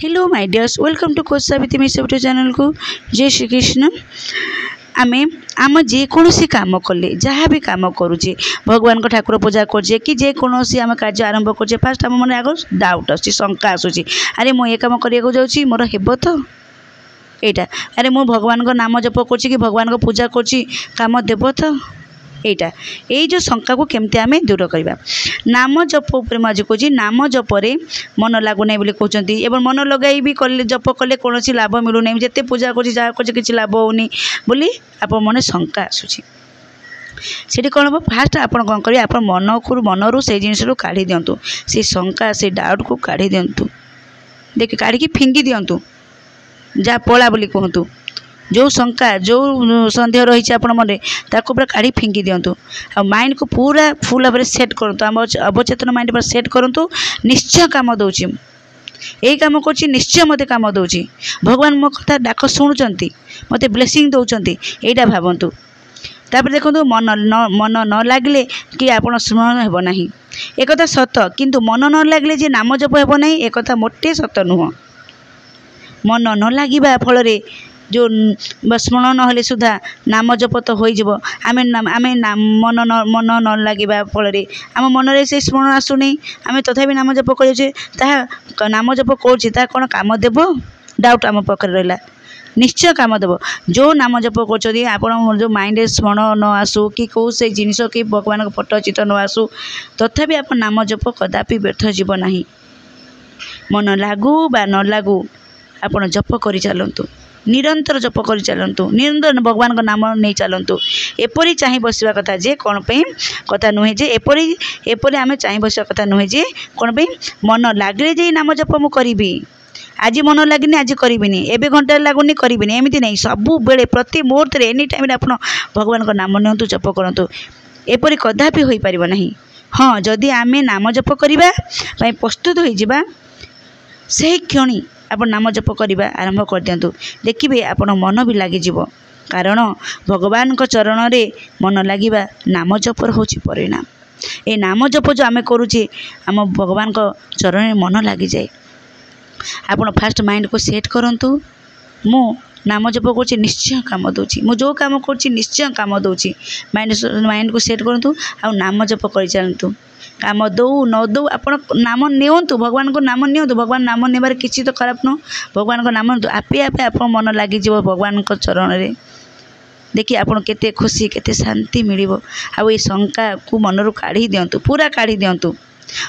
Hello my dears welcome to coach Savitri Mishra YouTube channel को जय श्री कृष्ण। आमे आम जेकोसी काम कले जहाँ भी कम करुचे भगवान को ठाकुर पूजा करछे कि जेकोसी आम कार्य आरंभ करछे फास्ट आम मन आग डाउट आसुची शंका आसुची अरे मु ये काम करिया जाउची मोर हेबो तो एटा अरे मु भगवान को नाम जप करछी कि भगवान को पूजा करछी काम देबो तो एटा ये जो शंका को केमती आम दूर करवा नाम जप उपर आज कह नाम जपरे मन लगुना बोली कहते एवं मन लगे भी कले जप कले कौन लाभ मिलूना जिते पूजा कर लाभ होनी बोली आप मन शंका आसूसी से कौन हम फास्ट आप कौन करेंगे आप मन को मनरू से जिन काढ़ी दिंतु से शंका से डाउट को काढ़ी दिंतु देख काढ़ी फिंगी दिंतु जहाँ पला बोली कहतु जो शंका जो सन्देह रही आप मन ताको पूरा काढ़ी फिंगी दिंतु आ माइंड को पूरा फुल भाव सेट करूँ आम अवचेतन माइंड पर सेट करूँ निश्चय काम दूची यही कम कर निश्चय मत कम दूची भगवान मो कथा डाक शुणुंट मत ब्लेसिंग दौरान यहीटा भावतु तापर देखो मन न लगे कि आप स्मरण हेब ना एक सत किंतु मन न लगे जे नाम जप हेब ना एक मोटे सत नुह मन न लगे फल जो स्मरण न हेले सुधा नाम जप तो हो आम मन न लगे फल आम मन में से स्मरण आसुनी आम तथा नाम जप कर नाम जप कर कौन काम देव डाउट आम पाखे रहा निश्चय काम देव जो नाम जप कर आप जो माइंड स्मरण न आसू कि कौ से जिनस कि भगवान को फोटो चित्र न आसू तथापि आप नाम जप कदापि व्यर्थ जीव ना मन लागू बा न लागू आप जप कर चलतु निरंतर जप कर चलतु निरंतर भगवान का नाम नहीं चलतु एपरी चाह बसवा कथा जे कौन पे कथा नुहे जे एपरी आम चाह बसवा कथा नुहे जे कौन पे मन लगे जे नाम जप मु करी आज मन लगनी आज करी एवं घंटे लगुनि करी एमती नहीं सबु बेले प्रति मुहूर्त एनी टाइम आप भगवान का नाम नियंतु जप करूँ एपरी कदापि हो पार ना हाँ जदि आम नाम जप करने प्रस्तुत हो से क्षणी आप नाम जप करवा आरंभ कर दिंतु देखिए आप मन भी लगिज कारण भगवान को चरण में मन लगे नाम जपर हूँ परिणाम ये नाम जप जो आम करुचे आम भगवान को चरण में मन लगी जाए आप फास्ट माइंड को सेट करूँ मु नाम जप कर निश्चय काम दूची मु जो काम कर निश्चय काम दूची माइंड को सेट करूँ आ नाम जप कर चलतु काम दौ न दौ आप नाम नियंतु भगवान को नाम नियंतु भगवान नाम नेबार किसी तो खराब नुह भगवान को नाम आपे आपे आप मन लगिज भगवान को चरण में देखिए आपन केते खुशी केते शांति मिलिबो आ ये शंका को मनरू काढ़ी दिंतु पूरा काढ़ी दिंतु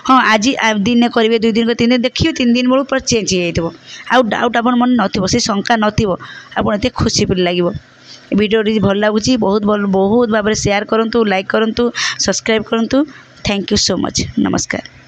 हाँ आज दिन करेंगे 2 दिन 3 दिन देखिए 3 दिन बेलू पूरा चेंज हो आउ डाउट आप मन न से शंका नत खुशी भी लगे वीडियो भल लगुच बहुत भाव में शेयर करूँ लाइक करूँ सब्सक्राइब करूँ थैंक यू सो मच नमस्कार।